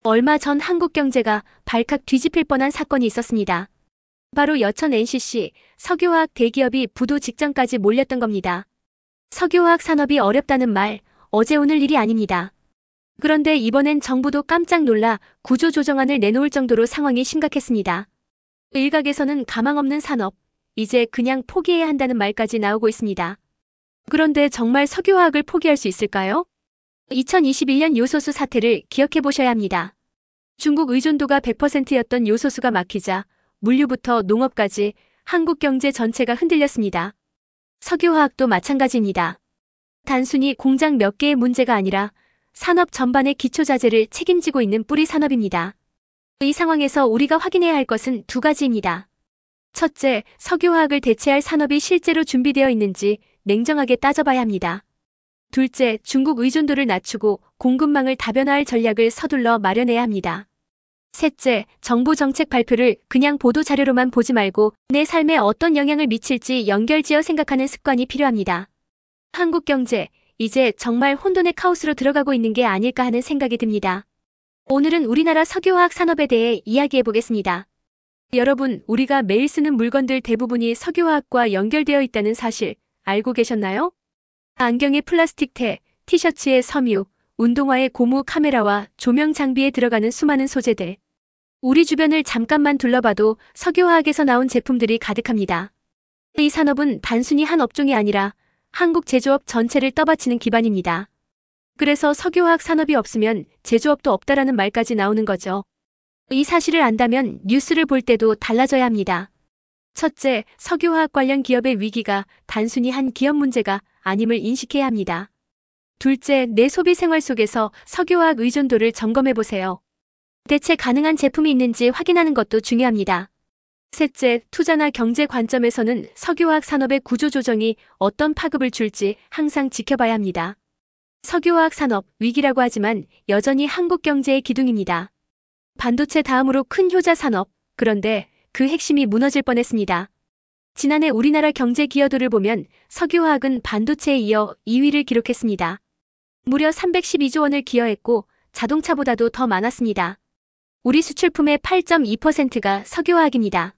얼마 전 한국 경제가 발칵 뒤집힐 뻔한 사건이 있었습니다. 바로 여천 NCC 석유화학 대기업이 부도 직전까지 몰렸던 겁니다. 석유화학 산업이 어렵다는 말, 어제 오늘 일이 아닙니다. 그런데 이번엔 정부도 깜짝 놀라 구조조정안을 내놓을 정도로 상황이 심각했습니다. 일각에서는 가망 없는 산업, 이제 그냥 포기해야 한다는 말까지 나오고 있습니다. 그런데 정말 석유화학을 포기할 수 있을까요? 2021년 요소수 사태를 기억해 보셔야 합니다. 중국 의존도가 100%였던 요소수가 막히자 물류부터 농업까지 한국 경제 전체가 흔들렸습니다. 석유화학도 마찬가지입니다. 단순히 공장 몇 개의 문제가 아니라 산업 전반의 기초자재를 책임지고 있는 뿌리 산업입니다. 이 상황에서 우리가 확인해야 할 것은 두 가지입니다. 첫째, 석유화학을 대체할 산업이 실제로 준비되어 있는지 냉정하게 따져봐야 합니다. 둘째, 중국 의존도를 낮추고 공급망을 다변화할 전략을 서둘러 마련해야 합니다. 셋째, 정부 정책 발표를 그냥 보도자료로만 보지 말고 내 삶에 어떤 영향을 미칠지 연결지어 생각하는 습관이 필요합니다. 한국 경제, 이제 정말 혼돈의 카오스로 들어가고 있는 게 아닐까 하는 생각이 듭니다. 오늘은 우리나라 석유화학 산업에 대해 이야기해 보겠습니다. 여러분, 우리가 매일 쓰는 물건들 대부분이 석유화학과 연결되어 있다는 사실 알고 계셨나요? 안경에 플라스틱 테, 티셔츠에 섬유, 운동화에 고무 카메라와 조명 장비에 들어가는 수많은 소재들. 우리 주변을 잠깐만 둘러봐도 석유화학에서 나온 제품들이 가득합니다. 이 산업은 단순히 한 업종이 아니라 한국 제조업 전체를 떠받치는 기반입니다. 그래서 석유화학 산업이 없으면 제조업도 없다라는 말까지 나오는 거죠. 이 사실을 안다면 뉴스를 볼 때도 달라져야 합니다. 첫째, 석유화학 관련 기업의 위기가 단순히 한 기업 문제가 아님을 인식해야 합니다. 둘째, 내 소비 생활 속에서 석유화학 의존도를 점검해보세요. 대체 가능한 제품이 있는지 확인하는 것도 중요합니다. 셋째, 투자나 경제 관점에서는 석유화학 산업의 구조조정이 어떤 파급을 줄지 항상 지켜봐야 합니다. 석유화학 산업 위기라고 하지만 여전히 한국 경제의 기둥입니다. 반도체 다음으로 큰 효자 산업, 그런데 그 핵심이 무너질 뻔했습니다. 지난해 우리나라 경제 기여도를 보면 석유화학은 반도체에 이어 2위를 기록했습니다. 무려 312조 원을 기여했고 자동차보다도 더 많았습니다. 우리 수출품의 8.2%가 석유화학입니다.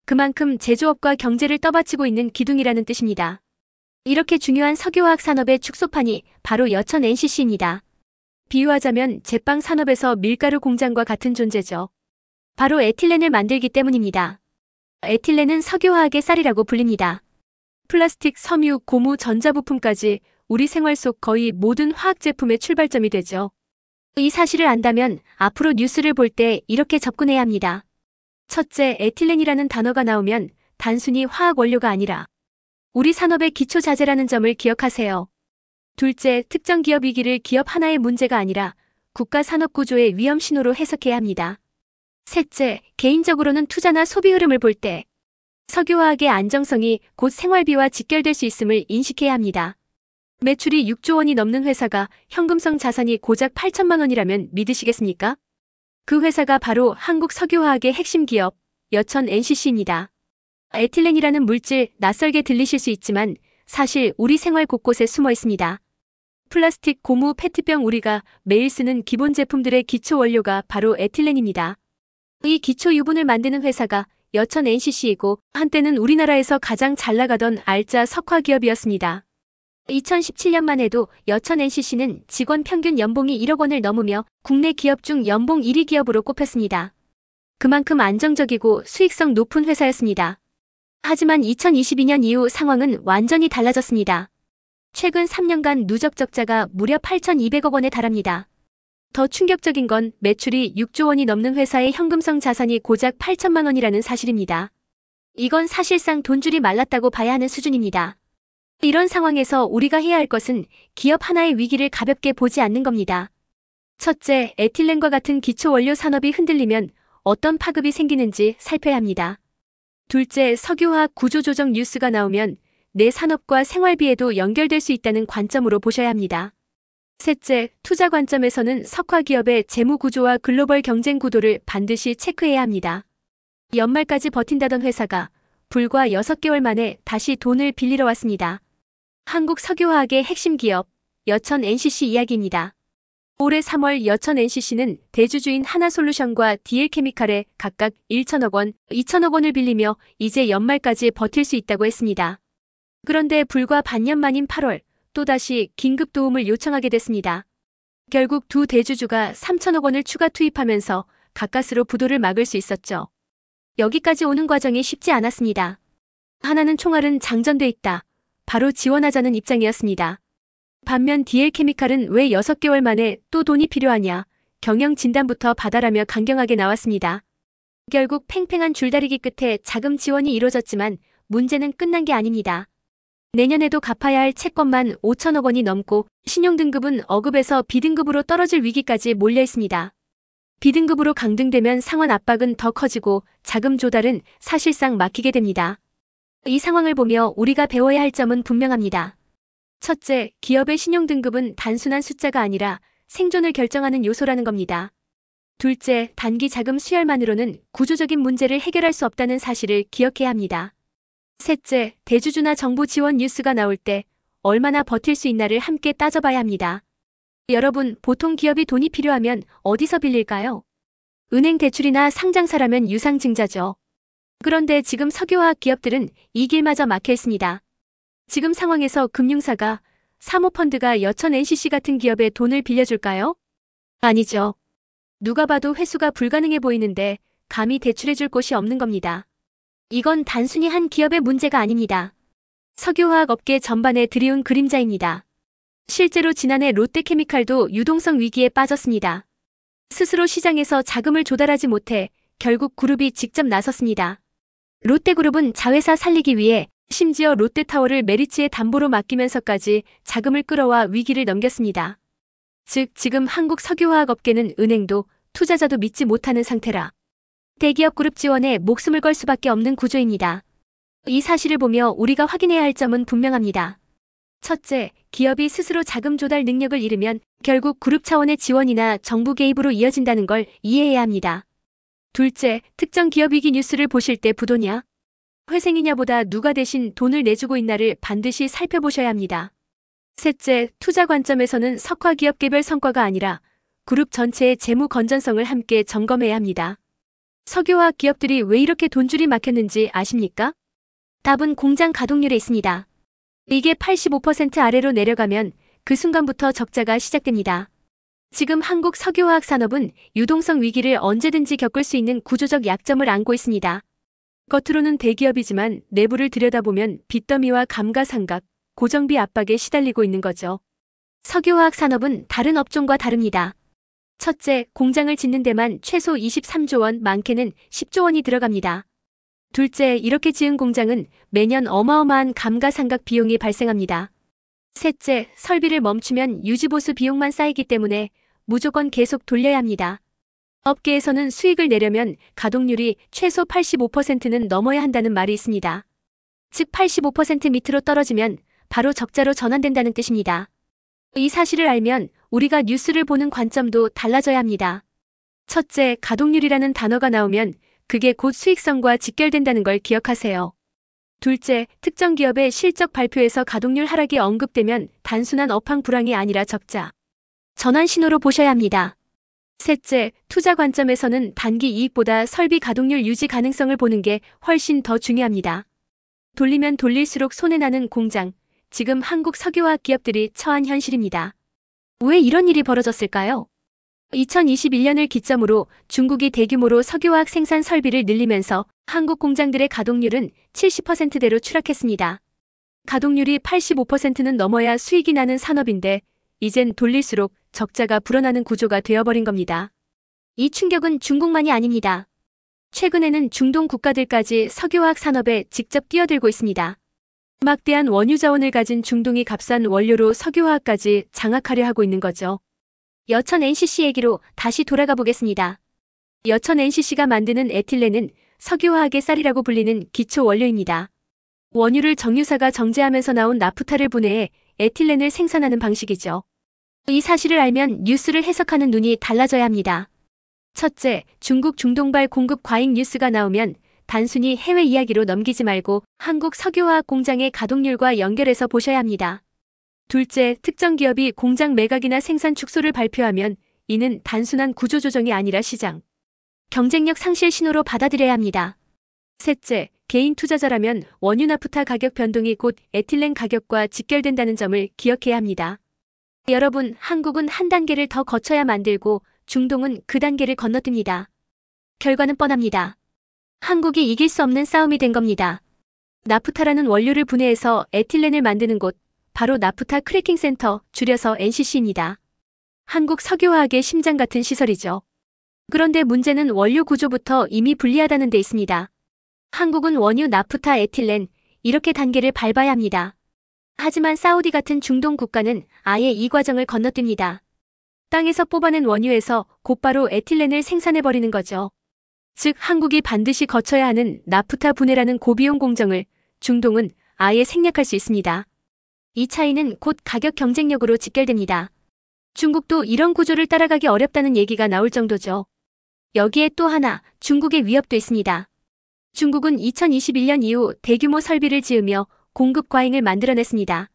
그만큼 제조업과 경제를 떠받치고 있는 기둥이라는 뜻입니다. 이렇게 중요한 석유화학 산업의 축소판이 바로 여천 NCC입니다. 비유하자면 제빵 산업에서 밀가루 공장과 같은 존재죠. 바로 에틸렌을 만들기 때문입니다. 에틸렌은 석유화학의 쌀이라고 불립니다. 플라스틱, 섬유, 고무, 전자부품까지 우리 생활 속 거의 모든 화학 제품의 출발점이 되죠. 이 사실을 안다면 앞으로 뉴스를 볼 때 이렇게 접근해야 합니다. 첫째, 에틸렌이라는 단어가 나오면 단순히 화학 원료가 아니라 우리 산업의 기초 자재라는 점을 기억하세요. 둘째, 특정 기업 위기를 기업 하나의 문제가 아니라 국가 산업 구조의 위험 신호로 해석해야 합니다. 셋째, 개인적으로는 투자나 소비 흐름을 볼 때 석유화학의 안정성이 곧 생활비와 직결될 수 있음을 인식해야 합니다. 매출이 6조 원이 넘는 회사가 현금성 자산이 고작 8천만 원이라면 믿으시겠습니까? 그 회사가 바로 한국 석유화학의 핵심 기업, 여천 NCC입니다. 에틸렌이라는 물질 낯설게 들리실 수 있지만 사실 우리 생활 곳곳에 숨어 있습니다. 플라스틱, 고무, 페트병 우리가 매일 쓰는 기본 제품들의 기초 원료가 바로 에틸렌입니다. 이 기초 유분을 만드는 회사가 여천 NCC이고 한때는 우리나라에서 가장 잘 나가던 알짜 석화 기업이었습니다. 2017년만 해도 여천 NCC는 직원 평균 연봉이 1억 원을 넘으며 국내 기업 중 연봉 1위 기업으로 꼽혔습니다. 그만큼 안정적이고 수익성 높은 회사였습니다. 하지만 2022년 이후 상황은 완전히 달라졌습니다. 최근 3년간 누적 적자가 무려 8,200억 원에 달합니다. 더 충격적인 건 매출이 6조 원이 넘는 회사의 현금성 자산이 고작 8천만 원이라는 사실입니다. 이건 사실상 돈줄이 말랐다고 봐야 하는 수준입니다. 이런 상황에서 우리가 해야 할 것은 기업 하나의 위기를 가볍게 보지 않는 겁니다. 첫째, 에틸렌과 같은 기초 원료 산업이 흔들리면 어떤 파급이 생기는지 살펴야 합니다. 둘째, 석유화학 구조조정 뉴스가 나오면 내 산업과 생활비에도 연결될 수 있다는 관점으로 보셔야 합니다. 셋째, 투자 관점에서는 석화 기업의 재무 구조와 글로벌 경쟁 구도를 반드시 체크해야 합니다. 연말까지 버틴다던 회사가 불과 6개월 만에 다시 돈을 빌리러 왔습니다. 한국 석유화학의 핵심 기업, 여천 NCC 이야기입니다. 올해 3월 여천 NCC는 대주주인 하나솔루션과 DL케미칼에 각각 1천억 원, 2천억 원을 빌리며 이제 연말까지 버틸 수 있다고 했습니다. 그런데 불과 반년 만인 8월 또다시 긴급 도움을 요청하게 됐습니다. 결국 두 대주주가 3천억 원을 추가 투입하면서 가까스로 부도를 막을 수 있었죠. 여기까지 오는 과정이 쉽지 않았습니다. 하나는 총알은 장전돼 있다. 바로 지원하자는 입장이었습니다. 반면 DL케미칼은 왜 6개월 만에 또 돈이 필요하냐, 경영 진단부터 받아라며 강경하게 나왔습니다. 결국 팽팽한 줄다리기 끝에 자금 지원이 이뤄졌지만 문제는 끝난 게 아닙니다. 내년에도 갚아야 할 채권만 5천억 원이 넘고 신용등급은 어급에서 B등급으로 떨어질 위기까지 몰려 있습니다. B등급으로 강등되면 상환 압박은 더 커지고 자금 조달은 사실상 막히게 됩니다. 이 상황을 보며 우리가 배워야 할 점은 분명합니다. 첫째, 기업의 신용등급은 단순한 숫자가 아니라 생존을 결정하는 요소라는 겁니다. 둘째, 단기 자금 수혈만으로는 구조적인 문제를 해결할 수 없다는 사실을 기억해야 합니다. 셋째, 대주주나 정부 지원 뉴스가 나올 때 얼마나 버틸 수 있나를 함께 따져봐야 합니다. 여러분, 보통 기업이 돈이 필요하면 어디서 빌릴까요? 은행 대출이나 상장사라면 유상증자죠. 그런데 지금 석유화학 기업들은 이 길마저 막혀 있습니다. 지금 상황에서 금융사가, 사모펀드가 여천 NCC 같은 기업에 돈을 빌려줄까요? 아니죠. 누가 봐도 회수가 불가능해 보이는데 감히 대출해줄 곳이 없는 겁니다. 이건 단순히 한 기업의 문제가 아닙니다. 석유화학 업계 전반에 드리운 그림자입니다. 실제로 지난해 롯데케미칼도 유동성 위기에 빠졌습니다. 스스로 시장에서 자금을 조달하지 못해 결국 그룹이 직접 나섰습니다. 롯데그룹은 자회사 살리기 위해 심지어 롯데타워를 메리츠의 담보로 맡기면서까지 자금을 끌어와 위기를 넘겼습니다. 즉, 지금 한국 석유화학 업계는 은행도 투자자도 믿지 못하는 상태라 대기업 그룹 지원에 목숨을 걸 수밖에 없는 구조입니다. 이 사실을 보며 우리가 확인해야 할 점은 분명합니다. 첫째, 기업이 스스로 자금 조달 능력을 잃으면 결국 그룹 차원의 지원이나 정부 개입으로 이어진다는 걸 이해해야 합니다. 둘째, 특정 기업 위기 뉴스를 보실 때 부도냐, 회생이냐보다 누가 대신 돈을 내주고 있나를 반드시 살펴보셔야 합니다. 셋째, 투자 관점에서는 석화기업 개별 성과가 아니라 그룹 전체의 재무 건전성을 함께 점검해야 합니다. 석유화학 기업들이 왜 이렇게 돈줄이 막혔는지 아십니까? 답은 공장 가동률에 있습니다. 이게 85% 아래로 내려가면 그 순간부터 적자가 시작됩니다. 지금 한국 석유화학 산업은 유동성 위기를 언제든지 겪을 수 있는 구조적 약점을 안고 있습니다. 겉으로는 대기업이지만 내부를 들여다보면 빚더미와 감가상각, 고정비 압박에 시달리고 있는 거죠. 석유화학 산업은 다른 업종과 다릅니다. 첫째, 공장을 짓는 데만 최소 23조 원, 많게는 10조 원이 들어갑니다. 둘째, 이렇게 지은 공장은 매년 어마어마한 감가상각 비용이 발생합니다. 셋째, 설비를 멈추면 유지보수 비용만 쌓이기 때문에 무조건 계속 돌려야 합니다. 업계에서는 수익을 내려면 가동률이 최소 85%는 넘어야 한다는 말이 있습니다. 즉 85% 밑으로 떨어지면 바로 적자로 전환된다는 뜻입니다. 이 사실을 알면 우리가 뉴스를 보는 관점도 달라져야 합니다. 첫째, 가동률이라는 단어가 나오면 그게 곧 수익성과 직결된다는 걸 기억하세요. 둘째, 특정 기업의 실적 발표에서 가동률 하락이 언급되면 단순한 업황 불황이 아니라 적자 전환 신호로 보셔야 합니다. 셋째, 투자 관점에서는 단기 이익보다 설비 가동률 유지 가능성을 보는 게 훨씬 더 중요합니다. 돌리면 돌릴수록 손해나는 공장, 지금 한국 석유화학 기업들이 처한 현실입니다. 왜 이런 일이 벌어졌을까요? 2021년을 기점으로 중국이 대규모로 석유화학 생산 설비를 늘리면서 한국 공장들의 가동률은 70%대로 추락했습니다. 가동률이 85%는 넘어야 수익이 나는 산업인데 이젠 돌릴수록 적자가 불어나는 구조가 되어버린 겁니다. 이 충격은 중국만이 아닙니다. 최근에는 중동 국가들까지 석유화학 산업에 직접 뛰어들고 있습니다. 막대한 원유 자원을 가진 중동이 값싼 원료로 석유화학까지 장악하려 하고 있는 거죠. 여천 NCC 얘기로 다시 돌아가 보겠습니다. 여천 NCC가 만드는 에틸렌은 석유화학의 쌀이라고 불리는 기초 원료입니다. 원유를 정유사가 정제하면서 나온 나프타를 분해해 에틸렌을 생산하는 방식이죠. 이 사실을 알면 뉴스를 해석하는 눈이 달라져야 합니다. 첫째, 중국 중동발 공급 과잉 뉴스가 나오면 단순히 해외 이야기로 넘기지 말고 한국 석유화학 공장의 가동률과 연결해서 보셔야 합니다. 둘째, 특정 기업이 공장 매각이나 생산 축소를 발표하면 이는 단순한 구조조정이 아니라 시장 경쟁력 상실 신호로 받아들여야 합니다. 셋째, 개인 투자자라면 원유 나프타 가격 변동이 곧 에틸렌 가격과 직결된다는 점을 기억해야 합니다. 여러분, 한국은 한 단계를 더 거쳐야 만들고 중동은 그 단계를 건너뜁니다. 결과는 뻔합니다. 한국이 이길 수 없는 싸움이 된 겁니다. 나프타라는 원료를 분해해서 에틸렌을 만드는 곳, 바로 나프타 크래킹 센터, 줄여서 NCC입니다. 한국 석유화학의 심장 같은 시설이죠. 그런데 문제는 원료 구조부터 이미 불리하다는 데 있습니다. 한국은 원유 나프타 에틸렌, 이렇게 단계를 밟아야 합니다. 하지만 사우디 같은 중동 국가는 아예 이 과정을 건너뜁니다. 땅에서 뽑아낸 원유에서 곧바로 에틸렌을 생산해버리는 거죠. 즉 한국이 반드시 거쳐야 하는 나프타 분해라는 고비용 공정을 중동은 아예 생략할 수 있습니다. 이 차이는 곧 가격 경쟁력으로 직결됩니다. 중국도 이런 구조를 따라가기 어렵다는 얘기가 나올 정도죠. 여기에 또 하나 중국의 위협도 있습니다. 중국은 2021년 이후 대규모 설비를 지으며 공급 과잉을 만들어냈습니다.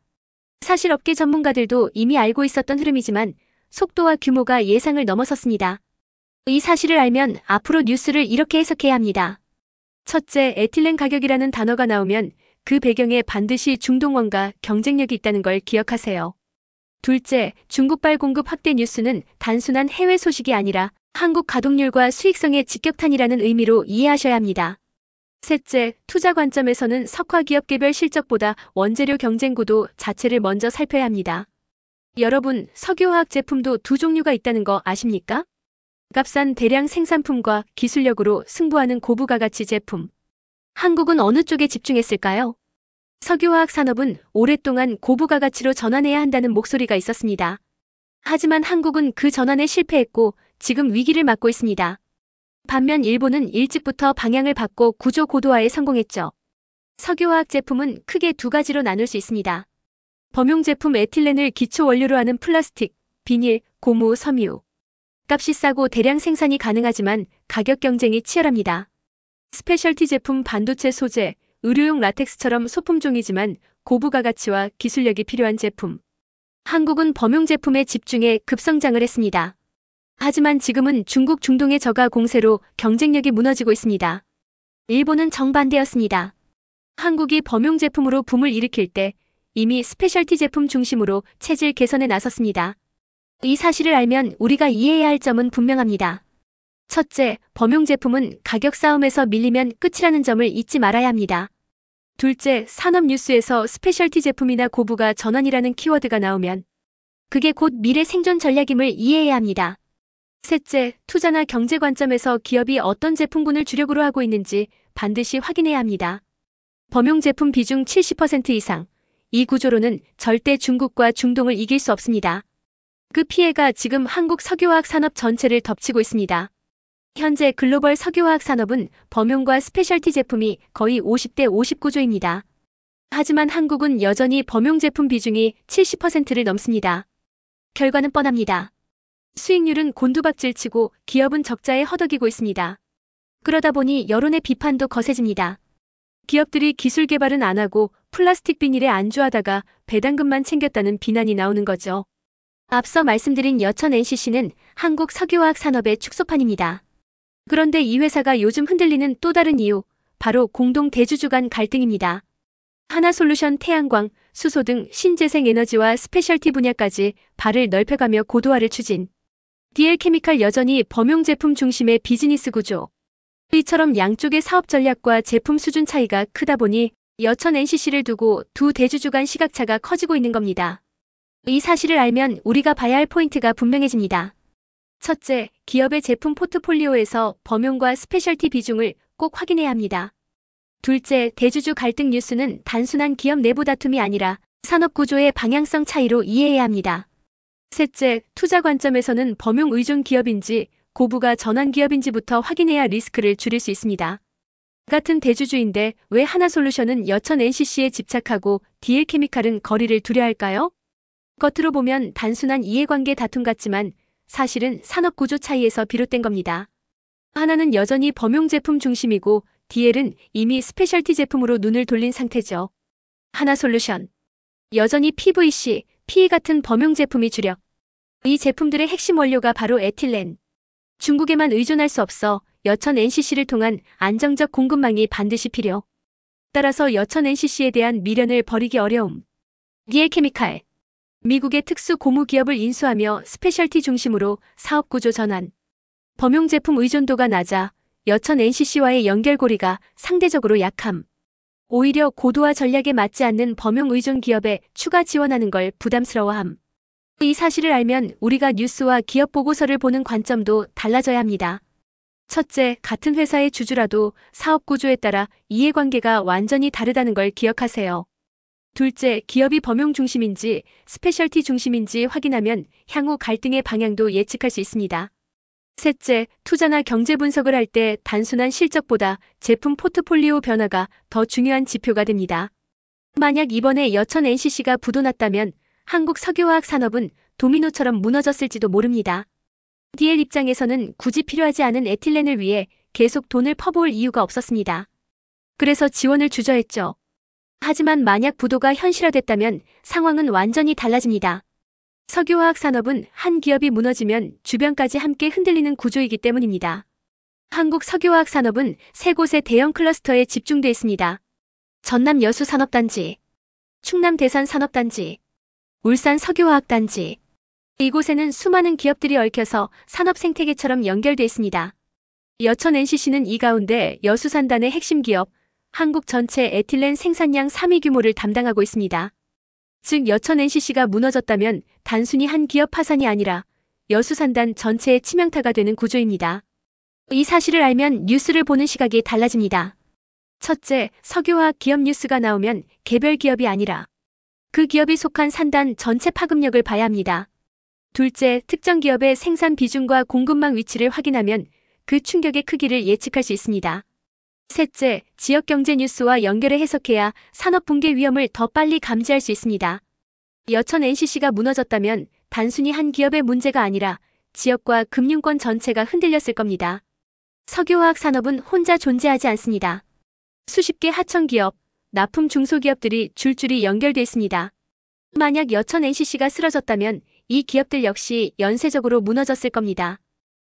사실 업계 전문가들도 이미 알고 있었던 흐름이지만 속도와 규모가 예상을 넘어섰습니다. 이 사실을 알면 앞으로 뉴스를 이렇게 해석해야 합니다. 첫째, 에틸렌 가격이라는 단어가 나오면 그 배경에 반드시 중동원과 경쟁력이 있다는 걸 기억하세요. 둘째, 중국발 공급 확대 뉴스는 단순한 해외 소식이 아니라 한국 가동률과 수익성의 직격탄이라는 의미로 이해하셔야 합니다. 셋째, 투자 관점에서는 석화기업 개별 실적보다 원재료 경쟁 구도 자체를 먼저 살펴야 합니다. 여러분, 석유화학 제품도 두 종류가 있다는 거 아십니까? 값싼 대량 생산품과 기술력으로 승부하는 고부가가치 제품. 한국은 어느 쪽에 집중했을까요? 석유화학 산업은 오랫동안 고부가가치로 전환해야 한다는 목소리가 있었습니다. 하지만 한국은 그 전환에 실패했고 지금 위기를 맞고 있습니다. 반면 일본은 일찍부터 방향을 바꿔 구조 고도화에 성공했죠. 석유화학 제품은 크게 두 가지로 나눌 수 있습니다. 범용 제품 에틸렌을 기초 원료로 하는 플라스틱, 비닐, 고무, 섬유. 값이 싸고 대량 생산이 가능하지만 가격 경쟁이 치열합니다. 스페셜티 제품 반도체 소재, 의료용 라텍스처럼 소품종이지만 고부가가치와 기술력이 필요한 제품. 한국은 범용 제품에 집중해 급성장을 했습니다. 하지만 지금은 중국 중동의 저가 공세로 경쟁력이 무너지고 있습니다. 일본은 정반대였습니다. 한국이 범용 제품으로 붐을 일으킬 때 이미 스페셜티 제품 중심으로 체질 개선에 나섰습니다. 이 사실을 알면 우리가 이해해야 할 점은 분명합니다. 첫째, 범용 제품은 가격 싸움에서 밀리면 끝이라는 점을 잊지 말아야 합니다. 둘째, 산업 뉴스에서 스페셜티 제품이나 고부가 전환이라는 키워드가 나오면 그게 곧 미래 생존 전략임을 이해해야 합니다. 셋째, 투자나 경제 관점에서 기업이 어떤 제품군을 주력으로 하고 있는지 반드시 확인해야 합니다. 범용 제품 비중 70% 이상. 이 구조로는 절대 중국과 중동을 이길 수 없습니다. 그 피해가 지금 한국 석유화학 산업 전체를 덮치고 있습니다. 현재 글로벌 석유화학 산업은 범용과 스페셜티 제품이 거의 50대 50 구조입니다. 하지만 한국은 여전히 범용 제품 비중이 70%를 넘습니다. 결과는 뻔합니다. 수익률은 곤두박질치고 기업은 적자에 허덕이고 있습니다. 그러다 보니 여론의 비판도 거세집니다. 기업들이 기술 개발은 안 하고 플라스틱 비닐에 안주하다가 배당금만 챙겼다는 비난이 나오는 거죠. 앞서 말씀드린 여천 NCC는 한국 석유화학 산업의 축소판입니다. 그런데 이 회사가 요즘 흔들리는 또 다른 이유, 바로 공동 대주주 간 갈등입니다. 하나솔루션 태양광, 수소 등 신재생에너지와 스페셜티 분야까지 발을 넓혀가며 고도화를 추진. DL케미칼 여전히 범용 제품 중심의 비즈니스 구조. 이처럼 양쪽의 사업 전략과 제품 수준 차이가 크다 보니 여천 NCC를 두고 두 대주주 간 시각차가 커지고 있는 겁니다. 이 사실을 알면 우리가 봐야 할 포인트가 분명해집니다. 첫째, 기업의 제품 포트폴리오에서 범용과 스페셜티 비중을 꼭 확인해야 합니다. 둘째, 대주주 갈등 뉴스는 단순한 기업 내부 다툼이 아니라 산업 구조의 방향성 차이로 이해해야 합니다. 셋째, 투자 관점에서는 범용 의존 기업인지 고부가 전환 기업인지부터 확인해야 리스크를 줄일 수 있습니다. 같은 대주주인데 왜 하나솔루션은 여천 NCC에 집착하고 DL케미칼은 거리를 두려 할까요? 겉으로 보면 단순한 이해관계 다툼 같지만 사실은 산업 구조 차이에서 비롯된 겁니다. 하나는 여전히 범용 제품 중심이고 DL은 이미 스페셜티 제품으로 눈을 돌린 상태죠. 하나솔루션. 여전히 PVC, PE 같은 범용 제품이 주력. 이 제품들의 핵심 원료가 바로 에틸렌. 중국에만 의존할 수 없어 여천 NCC를 통한 안정적 공급망이 반드시 필요. 따라서 여천 NCC에 대한 미련을 버리기 어려움. DL케미칼. 미국의 특수 고무 기업을 인수하며 스페셜티 중심으로 사업 구조 전환. 범용 제품 의존도가 낮아 여천 NCC와의 연결고리가 상대적으로 약함. 오히려 고도화 전략에 맞지 않는 범용 의존 기업에 추가 지원하는 걸 부담스러워함. 이 사실을 알면 우리가 뉴스와 기업 보고서를 보는 관점도 달라져야 합니다. 첫째, 같은 회사의 주주라도 사업 구조에 따라 이해관계가 완전히 다르다는 걸 기억하세요. 둘째, 기업이 범용 중심인지 스페셜티 중심인지 확인하면 향후 갈등의 방향도 예측할 수 있습니다. 셋째, 투자나 경제 분석을 할 때 단순한 실적보다 제품 포트폴리오 변화가 더 중요한 지표가 됩니다. 만약 이번에 여천 NCC가 부도났다면 한국 석유화학 산업은 도미노처럼 무너졌을지도 모릅니다. DL 입장에서는 굳이 필요하지 않은 에틸렌을 위해 계속 돈을 퍼부을 이유가 없었습니다. 그래서 지원을 주저했죠. 하지만 만약 부도가 현실화됐다면 상황은 완전히 달라집니다. 석유화학 산업은 한 기업이 무너지면 주변까지 함께 흔들리는 구조이기 때문입니다. 한국 석유화학 산업은 세 곳의 대형 클러스터에 집중돼 있습니다. 전남 여수산업단지, 충남 대산산업단지, 울산 석유화학단지. 이곳에는 수많은 기업들이 얽혀서 산업 생태계처럼 연결돼 있습니다. 여천 NCC는 이 가운데 여수산단의 핵심 기업, 한국 전체 에틸렌 생산량 3위 규모를 담당하고 있습니다. 즉 여천 NCC가 무너졌다면 단순히 한 기업 파산이 아니라 여수산단 전체의 치명타가 되는 구조입니다. 이 사실을 알면 뉴스를 보는 시각이 달라집니다. 첫째, 석유화학 기업 뉴스가 나오면 개별 기업이 아니라 그 기업이 속한 산단 전체 파급력을 봐야 합니다. 둘째, 특정 기업의 생산 비중과 공급망 위치를 확인하면 그 충격의 크기를 예측할 수 있습니다. 셋째, 지역 경제 뉴스와 연결해 해석해야 산업 붕괴 위험을 더 빨리 감지할 수 있습니다. 여천 NCC가 무너졌다면 단순히 한 기업의 문제가 아니라 지역과 금융권 전체가 흔들렸을 겁니다. 석유화학 산업은 혼자 존재하지 않습니다. 수십 개 하청 기업, 납품 중소기업들이 줄줄이 연결돼 있습니다. 만약 여천 NCC가 쓰러졌다면 이 기업들 역시 연쇄적으로 무너졌을 겁니다.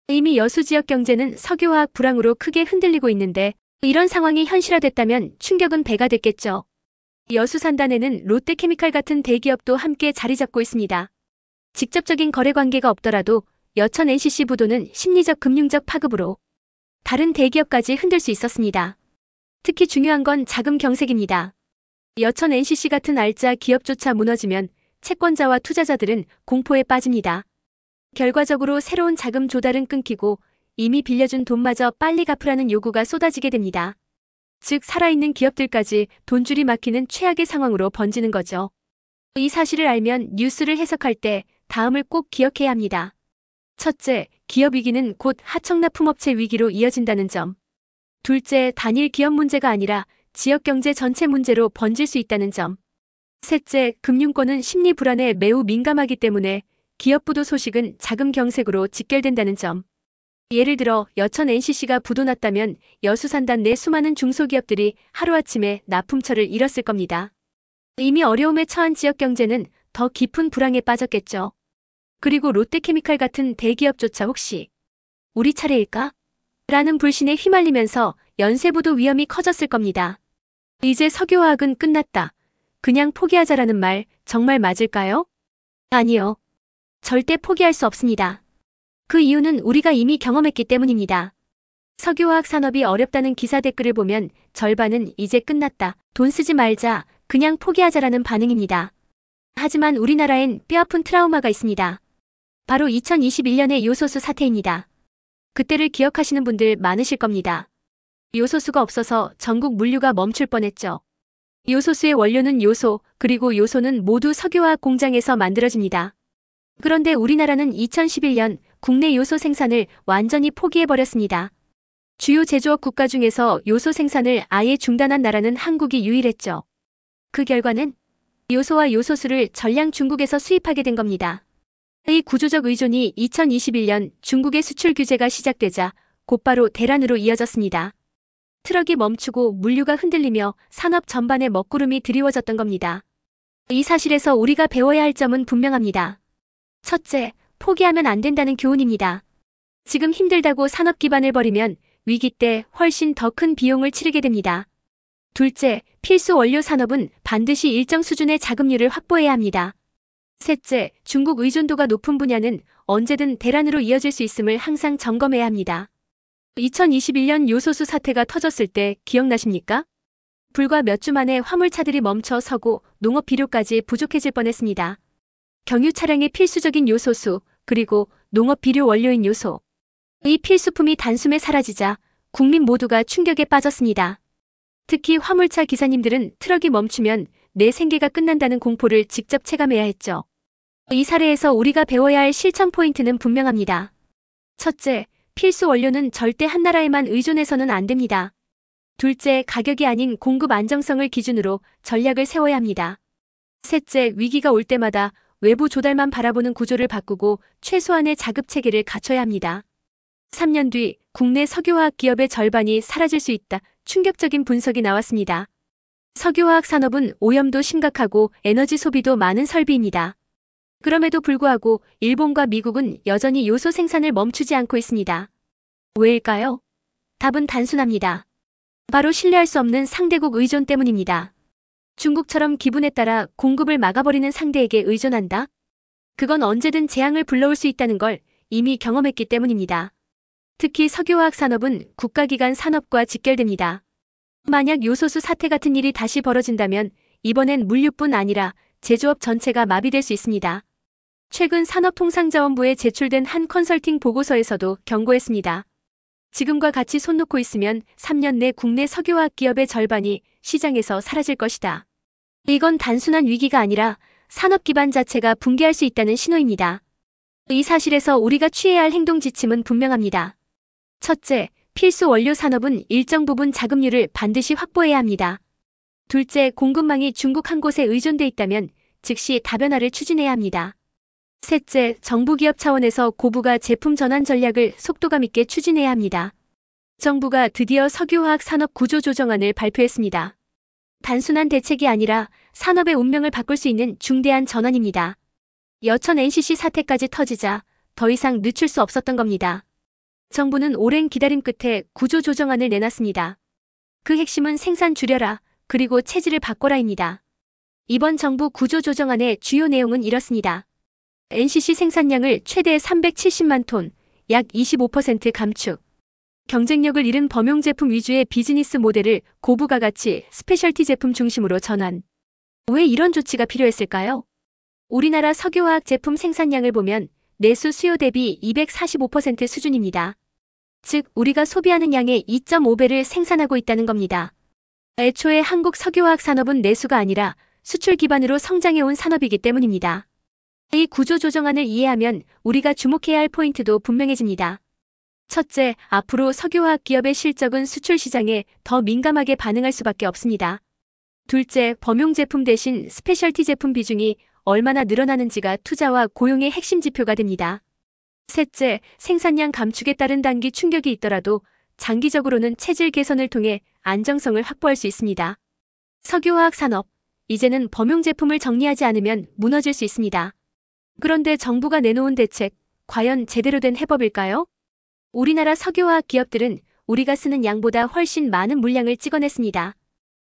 이미 여수 지역 경제는 석유화학 불황으로 크게 흔들리고 있는데 이런 상황이 현실화됐다면 충격은 배가 됐겠죠. 여수 산단에는 롯데케미칼 같은 대기업도 함께 자리 잡고 있습니다. 직접적인 거래 관계가 없더라도 여천 NCC 부도는 심리적 금융적 파급으로 다른 대기업까지 흔들 수 있었습니다. 특히 중요한 건 자금 경색입니다. 여천 NCC 같은 알짜 기업조차 무너지면 채권자와 투자자들은 공포에 빠집니다. 결과적으로 새로운 자금 조달은 끊기고 이미 빌려준 돈마저 빨리 갚으라는 요구가 쏟아지게 됩니다. 즉 살아있는 기업들까지 돈줄이 막히는 최악의 상황으로 번지는 거죠. 이 사실을 알면 뉴스를 해석할 때 다음을 꼭 기억해야 합니다. 첫째, 기업 위기는 곧 하청납품업체 위기로 이어진다는 점. 둘째, 단일 기업 문제가 아니라 지역 경제 전체 문제로 번질 수 있다는 점. 셋째, 금융권은 심리 불안에 매우 민감하기 때문에 기업 부도 소식은 자금 경색으로 직결된다는 점. 예를 들어 여천 NCC가 부도났다면 여수산단 내 수많은 중소기업들이 하루아침에 납품처를 잃었을 겁니다. 이미 어려움에 처한 지역 경제는 더 깊은 불황에 빠졌겠죠. 그리고 롯데케미칼 같은 대기업조차 혹시 우리 차례일까? 라는 불신에 휘말리면서 연쇄부도 위험이 커졌을 겁니다. 이제 석유화학은 끝났다. 그냥 포기하자라는 말 정말 맞을까요? 아니요. 절대 포기할 수 없습니다. 그 이유는 우리가 이미 경험했기 때문입니다. 석유화학 산업이 어렵다는 기사 댓글을 보면 절반은 이제 끝났다. 돈 쓰지 말자. 그냥 포기하자라는 반응입니다. 하지만 우리나라엔 뼈아픈 트라우마가 있습니다. 바로 2021년의 요소수 사태입니다. 그때를 기억하시는 분들 많으실 겁니다. 요소수가 없어서 전국 물류가 멈출 뻔했죠. 요소수의 원료는 요소, 그리고 요소는 모두 석유화학 공장에서 만들어집니다. 그런데 우리나라는 2011년 국내 요소 생산을 완전히 포기해버렸습니다. 주요 제조업 국가 중에서 요소 생산을 아예 중단한 나라는 한국이 유일했죠. 그 결과는 요소와 요소수를 전량 중국에서 수입하게 된 겁니다. 이 구조적 의존이 2021년 중국의 수출 규제가 시작되자 곧바로 대란으로 이어졌습니다. 트럭이 멈추고 물류가 흔들리며 산업 전반에 먹구름이 드리워졌던 겁니다. 이 사실에서 우리가 배워야 할 점은 분명합니다. 첫째, 포기하면 안 된다는 교훈입니다. 지금 힘들다고 산업 기반을 버리면 위기 때 훨씬 더 큰 비용을 치르게 됩니다. 둘째, 필수 원료 산업은 반드시 일정 수준의 자금률을 확보해야 합니다. 셋째, 중국 의존도가 높은 분야는 언제든 대란으로 이어질 수 있음을 항상 점검해야 합니다. 2021년 요소수 사태가 터졌을 때 기억나십니까? 불과 몇 주 만에 화물차들이 멈춰 서고 농업 비료까지 부족해질 뻔했습니다. 경유 차량의 필수적인 요소수, 그리고 농업 비료 원료인 요소. 이 필수품이 단숨에 사라지자 국민 모두가 충격에 빠졌습니다. 특히 화물차 기사님들은 트럭이 멈추면 내 생계가 끝난다는 공포를 직접 체감해야 했죠. 이 사례에서 우리가 배워야 할 실천 포인트는 분명합니다. 첫째, 필수 원료는 절대 한 나라에만 의존해서는 안 됩니다. 둘째, 가격이 아닌 공급 안정성을 기준으로 전략을 세워야 합니다. 셋째, 위기가 올 때마다 외부 조달만 바라보는 구조를 바꾸고 최소한의 자급 체계를 갖춰야 합니다. 3년 뒤 국내 석유화학 기업의 절반이 사라질 수 있다. 충격적인 분석이 나왔습니다. 석유화학 산업은 오염도 심각하고 에너지 소비도 많은 설비입니다. 그럼에도 불구하고 일본과 미국은 여전히 요소 생산을 멈추지 않고 있습니다. 왜일까요? 답은 단순합니다. 바로 신뢰할 수 없는 상대국 의존 때문입니다. 중국처럼 기분에 따라 공급을 막아버리는 상대에게 의존한다? 그건 언제든 재앙을 불러올 수 있다는 걸 이미 경험했기 때문입니다. 특히 석유화학 산업은 국가기관 산업과 직결됩니다. 만약 요소수 사태 같은 일이 다시 벌어진다면 이번엔 물류뿐 아니라 제조업 전체가 마비될 수 있습니다. 최근 산업통상자원부에 제출된 한 컨설팅 보고서에서도 경고했습니다. 지금과 같이 손 놓고 있으면 3년 내 국내 석유화학 기업의 절반이 시장에서 사라질 것이다. 이건 단순한 위기가 아니라 산업 기반 자체가 붕괴할 수 있다는 신호입니다. 이 사실에서 우리가 취해야 할 행동 지침은 분명합니다. 첫째, 필수 원료 산업은 일정 부분 자금률을 반드시 확보해야 합니다. 둘째, 공급망이 중국 한 곳에 의존돼 있다면 즉시 다변화를 추진해야 합니다. 셋째, 정부 기업 차원에서 고부가 제품 전환 전략을 속도감 있게 추진해야 합니다. 정부가 드디어 석유화학 산업 구조조정안을 발표했습니다. 단순한 대책이 아니라 산업의 운명을 바꿀 수 있는 중대한 전환입니다. 여천 NCC 사태까지 터지자 더 이상 늦출 수 없었던 겁니다. 정부는 오랜 기다림 끝에 구조조정안을 내놨습니다. 그 핵심은 생산 줄여라, 그리고 체질을 바꿔라입니다. 이번 정부 구조조정안의 주요 내용은 이렇습니다. NCC 생산량을 최대 370만 톤, 약 25% 감축. 경쟁력을 잃은 범용 제품 위주의 비즈니스 모델을 고부가 가치 스페셜티 제품 중심으로 전환. 왜 이런 조치가 필요했을까요? 우리나라 석유화학 제품 생산량을 보면 내수 수요 대비 245% 수준입니다. 즉, 우리가 소비하는 양의 2.5배를 생산하고 있다는 겁니다. 애초에 한국 석유화학 산업은 내수가 아니라 수출 기반으로 성장해온 산업이기 때문입니다. 이 구조조정안을 이해하면 우리가 주목해야 할 포인트도 분명해집니다. 첫째, 앞으로 석유화학 기업의 실적은 수출 시장에 더 민감하게 반응할 수밖에 없습니다. 둘째, 범용 제품 대신 스페셜티 제품 비중이 얼마나 늘어나는지가 투자와 고용의 핵심 지표가 됩니다. 셋째, 생산량 감축에 따른 단기 충격이 있더라도 장기적으로는 체질 개선을 통해 안정성을 확보할 수 있습니다. 석유화학 산업, 이제는 범용 제품을 정리하지 않으면 무너질 수 있습니다. 그런데 정부가 내놓은 대책, 과연 제대로 된 해법일까요? 우리나라 석유화학 기업들은 우리가 쓰는 양보다 훨씬 많은 물량을 찍어냈습니다.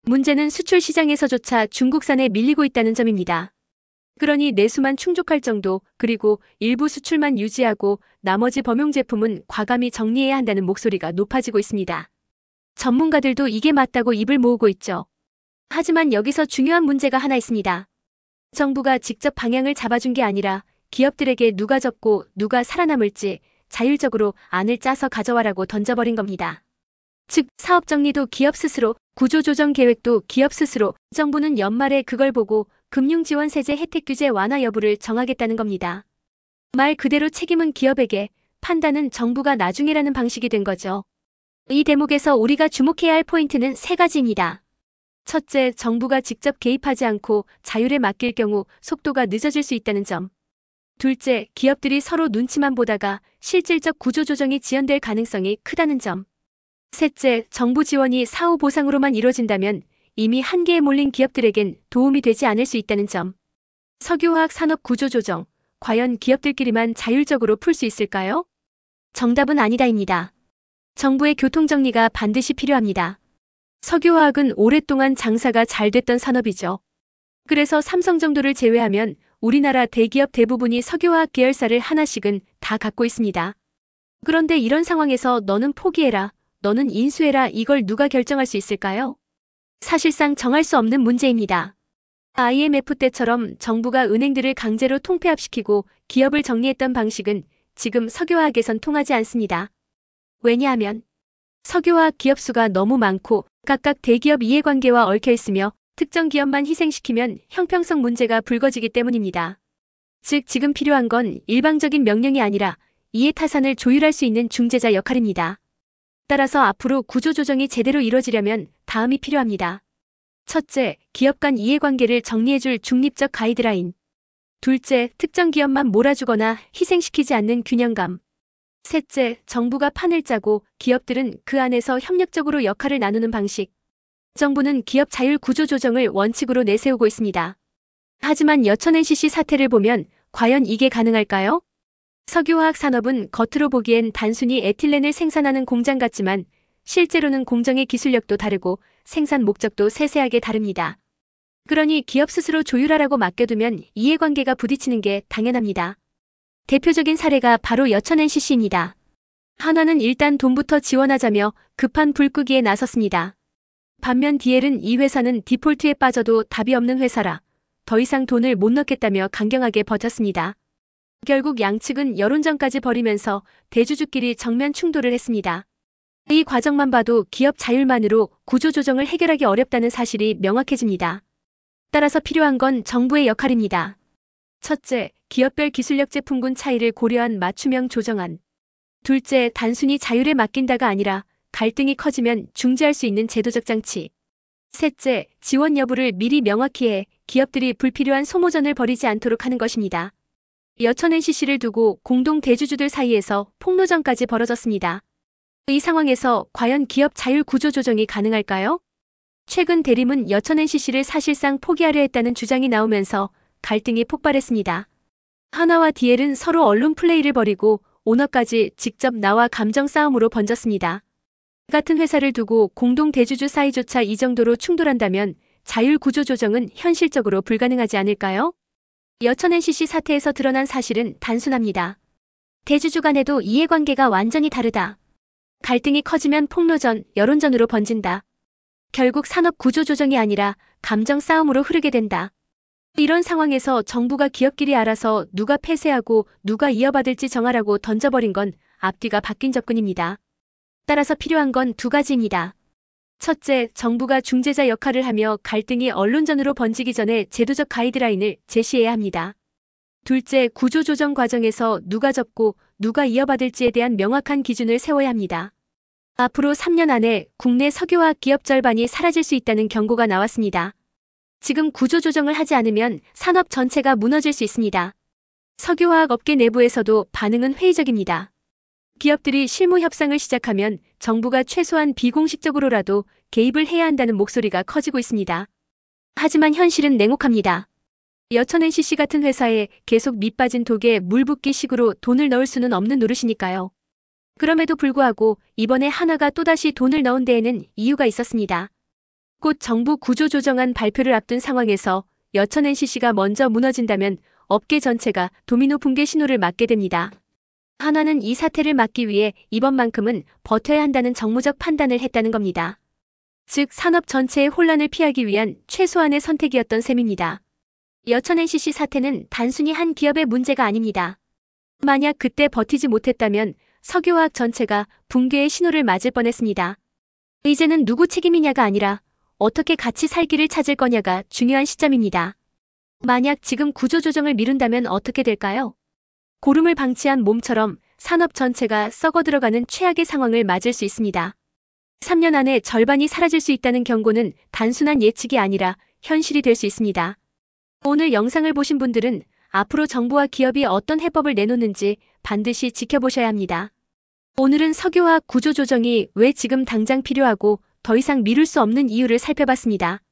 문제는 수출 시장에서조차 중국산에 밀리고 있다는 점입니다. 그러니 내수만 충족할 정도, 그리고 일부 수출만 유지하고 나머지 범용 제품은 과감히 정리해야 한다는 목소리가 높아지고 있습니다. 전문가들도 이게 맞다고 입을 모으고 있죠. 하지만 여기서 중요한 문제가 하나 있습니다. 정부가 직접 방향을 잡아준 게 아니라 기업들에게 누가 접고 누가 살아남을지 자율적으로 안을 짜서 가져와라고 던져버린 겁니다. 즉, 사업 정리도 기업 스스로, 구조조정 계획도 기업 스스로, 정부는 연말에 그걸 보고 금융지원세제 혜택 규제 완화 여부를 정하겠다는 겁니다. 말 그대로 책임은 기업에게, 판단은 정부가 나중에라는 방식이 된 거죠. 이 대목에서 우리가 주목해야 할 포인트는 세 가지입니다. 첫째, 정부가 직접 개입하지 않고 자율에 맡길 경우 속도가 늦어질 수 있다는 점. 둘째, 기업들이 서로 눈치만 보다가 실질적 구조조정이 지연될 가능성이 크다는 점. 셋째, 정부 지원이 사후 보상으로만 이루어진다면 이미 한계에 몰린 기업들에겐 도움이 되지 않을 수 있다는 점. 석유화학 산업 구조 조정, 과연 기업들끼리만 자율적으로 풀 수 있을까요? 정답은 아니다입니다. 정부의 교통정리가 반드시 필요합니다. 석유화학은 오랫동안 장사가 잘 됐던 산업이죠. 그래서 삼성 정도를 제외하면 우리나라 대기업 대부분이 석유화학 계열사를 하나씩은 다 갖고 있습니다. 그런데 이런 상황에서 너는 포기해라, 너는 인수해라, 이걸 누가 결정할 수 있을까요? 사실상 정할 수 없는 문제입니다. IMF 때처럼 정부가 은행들을 강제로 통폐합시키고 기업을 정리했던 방식은 지금 석유화학에선 통하지 않습니다. 왜냐하면 석유화학 기업 수가 너무 많고 각각 대기업 이해관계와 얽혀 있으며 특정 기업만 희생시키면 형평성 문제가 불거지기 때문입니다. 즉 지금 필요한 건 일방적인 명령이 아니라 이해타산을 조율할 수 있는 중재자 역할입니다. 따라서 앞으로 구조조정이 제대로 이뤄지려면 다음이 필요합니다. 첫째, 기업 간 이해관계를 정리해줄 중립적 가이드라인. 둘째, 특정 기업만 몰아주거나 희생시키지 않는 균형감. 셋째, 정부가 판을 짜고 기업들은 그 안에서 협력적으로 역할을 나누는 방식. 정부는 기업 자율 구조 조정을 원칙으로 내세우고 있습니다. 하지만 여천 NCC 사태를 보면 과연 이게 가능할까요? 석유화학 산업은 겉으로 보기엔 단순히 에틸렌을 생산하는 공장 같지만 실제로는 공정의 기술력도 다르고 생산 목적도 세세하게 다릅니다. 그러니 기업 스스로 조율하라고 맡겨두면 이해관계가 부딪히는 게 당연합니다. 대표적인 사례가 바로 여천 NCC입니다. 한화는 일단 돈부터 지원하자며 급한 불 끄기에 나섰습니다. 반면 DL은 이 회사는 디폴트에 빠져도 답이 없는 회사라 더 이상 돈을 못 넣겠다며 강경하게 버텼습니다. 결국 양측은 여론전까지 벌이면서 대주주끼리 정면 충돌을 했습니다. 이 과정만 봐도 기업 자율만으로 구조조정을 해결하기 어렵다는 사실이 명확해집니다. 따라서 필요한 건 정부의 역할입니다. 첫째, 기업별 기술력 제품군 차이를 고려한 맞춤형 조정안. 둘째, 단순히 자율에 맡긴다가 아니라 갈등이 커지면 중재할 수 있는 제도적 장치. 셋째, 지원 여부를 미리 명확히 해 기업들이 불필요한 소모전을 벌이지 않도록 하는 것입니다. 여천 NCC를 두고 공동 대주주들 사이에서 폭로전까지 벌어졌습니다. 이 상황에서 과연 기업 자율 구조 조정이 가능할까요? 최근 대림은 여천 NCC를 사실상 포기하려 했다는 주장이 나오면서 갈등이 폭발했습니다. 한화와 DL은 서로 언론 플레이를 벌이고 오너까지 직접 나와 감정 싸움으로 번졌습니다. 같은 회사를 두고 공동 대주주 사이조차 이 정도로 충돌한다면 자율 구조 조정은 현실적으로 불가능하지 않을까요? 여천 NCC 사태에서 드러난 사실은 단순합니다. 대주주 간에도 이해관계가 완전히 다르다. 갈등이 커지면 폭로전, 여론전으로 번진다. 결국 산업 구조 조정이 아니라 감정 싸움으로 흐르게 된다. 이런 상황에서 정부가 기업끼리 알아서 누가 폐쇄하고 누가 이어받을지 정하라고 던져버린 건 앞뒤가 바뀐 접근입니다. 따라서 필요한 건 두 가지입니다. 첫째, 정부가 중재자 역할을 하며 갈등이 언론전으로 번지기 전에 제도적 가이드라인을 제시해야 합니다. 둘째, 구조조정 과정에서 누가 접고 누가 이어받을지에 대한 명확한 기준을 세워야 합니다. 앞으로 3년 안에 국내 석유화학 기업 절반이 사라질 수 있다는 경고가 나왔습니다. 지금 구조조정을 하지 않으면 산업 전체가 무너질 수 있습니다. 석유화학 업계 내부에서도 반응은 회의적입니다. 기업들이 실무 협상을 시작하면 정부가 최소한 비공식적으로라도 개입을 해야 한다는 목소리가 커지고 있습니다. 하지만 현실은 냉혹합니다. 여천 NCC 같은 회사에 계속 밑빠진 독에 물 붓기 식으로 돈을 넣을 수는 없는 노릇이니까요. 그럼에도 불구하고 이번에 한화가 또다시 돈을 넣은 데에는 이유가 있었습니다. 곧 정부 구조조정안 발표를 앞둔 상황에서 여천 NCC가 먼저 무너진다면 업계 전체가 도미노 붕괴 신호를 맞게 됩니다. 한화는 이 사태를 막기 위해 이번만큼은 버텨야 한다는 정무적 판단을 했다는 겁니다. 즉 산업 전체의 혼란을 피하기 위한 최소한의 선택이었던 셈입니다. 여천 NCC 사태는 단순히 한 기업의 문제가 아닙니다. 만약 그때 버티지 못했다면 석유화학 전체가 붕괴의 신호를 맞을 뻔했습니다. 이제는 누구 책임이냐가 아니라 어떻게 같이 살 길을 찾을 거냐가 중요한 시점입니다. 만약 지금 구조조정을 미룬다면 어떻게 될까요? 고름을 방치한 몸처럼 산업 전체가 썩어 들어가는 최악의 상황을 맞을 수 있습니다. 3년 안에 절반이 사라질 수 있다는 경고는 단순한 예측이 아니라 현실이 될 수 있습니다. 오늘 영상을 보신 분들은 앞으로 정부와 기업이 어떤 해법을 내놓는지 반드시 지켜보셔야 합니다. 오늘은 석유화학 구조조정이 왜 지금 당장 필요하고 더 이상 미룰 수 없는 이유를 살펴봤습니다.